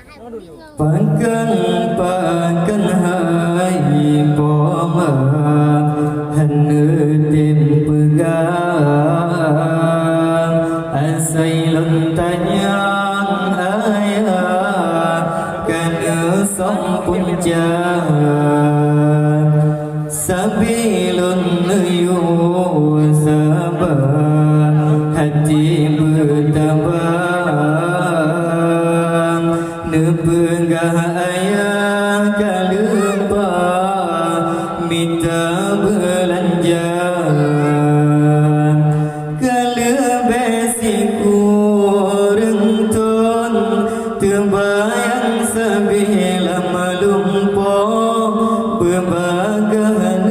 Pakan pakan hai poma hanu tim pegang asai lontanyang ayah kana sampun sabilun yu sabar hati bertabang nepenggah ayah kalupa minta belanja kalebesiku rentun terbayang sebila melumpo berbagahan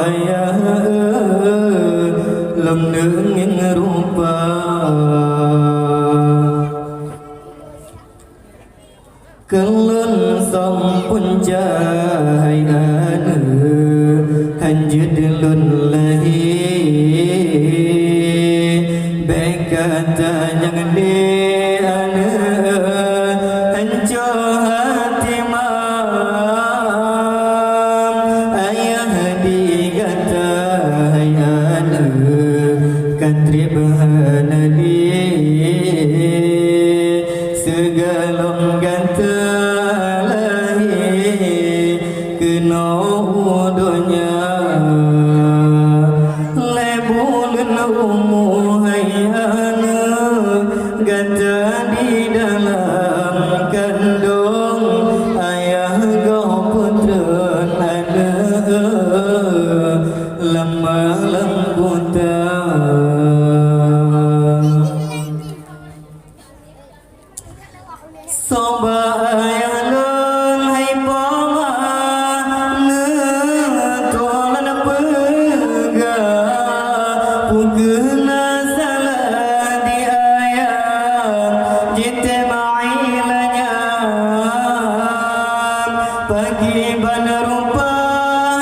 ayah lem denging rupa kelun sampun jahayana hanjud lun lahi bekata yang di ana hanjo hati mam ayah digata hayana katri bahana di segalong ganta lahi kena udonya lebulun umuhayana ganta di dalam kandung ayah kau putran ada lemah lembutan soba ayah lun hai poma ne tolan pega pukena salah di ayah jite mailanya pagi bana rupa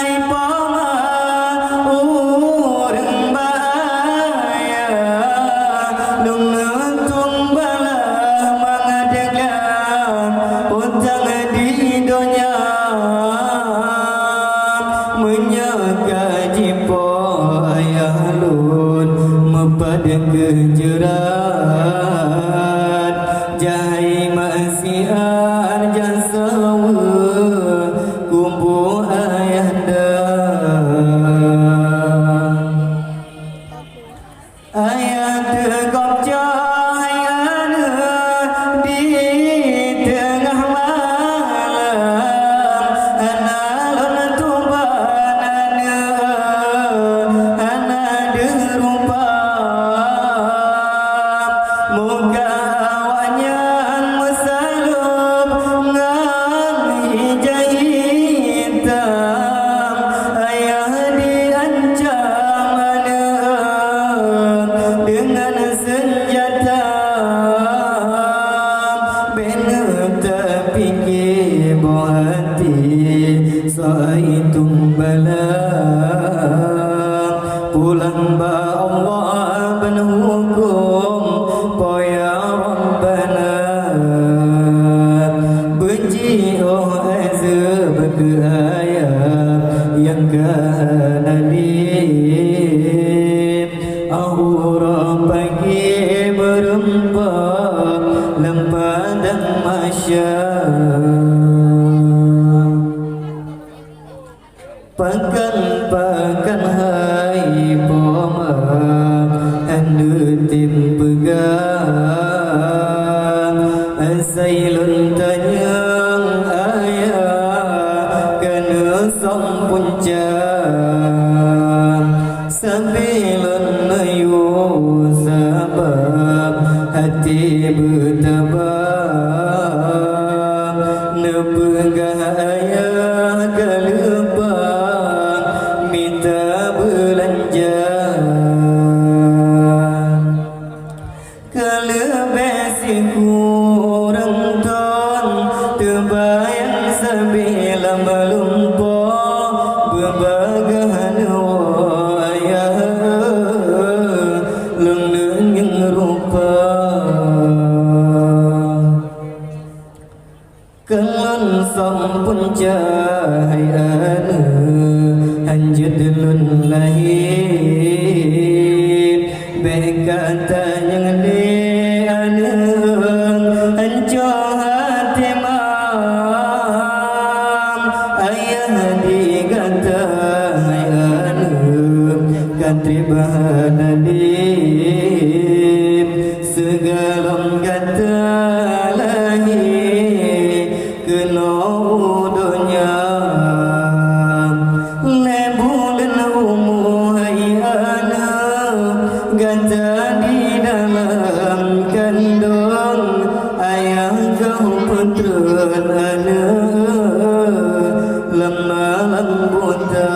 hai poma urang bahaya lung nentung bala utang di dunia menyagaji po ayah lun mepada kejerat jahai masiar jasawa kumpu ayah dah ayah tegap cahayana di tengah malam analon tubanana anade rupa muka awanyan mesalub ngan hijai hitam ayah diancam dengan senjata benar terfikir hati saitung bala pulang ba Allah berhukum poya Rabbana benci oh azab ke ayat yang kahadim ahura pagi berempat lempadang masyarakat pakan hai poma anu tim pegang asai lontanyang ayah kena sampun sambilun yu sabab hati bertabang nepegah ayah kalupa minta belanja kalebesiku rentun terbayang sebila melumpo berbagahan ayah leng denging rupa som punca hai anu hanjut lun lahir bekata yang de anu hanco hati mam ayah digata hai anu kantri bahanalim segalam gata lahir kena dunia lebulan umur hai ana gata di dalam kandung ayah kau putran ana lemah lembuta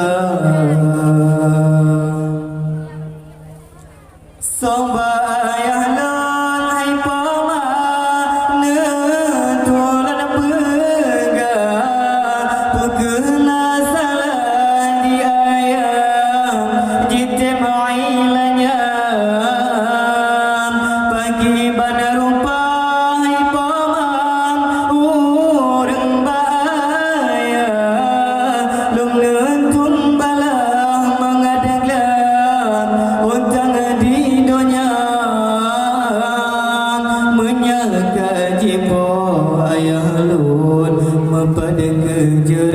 soba ayah non hai pama ne tulan pega pukena salah di ayah jite mailanya pagi bana rupa hai pama urang baya lum nentun balah mengadanglah utang di dunia menyaka jipo ayah lun mempada kerja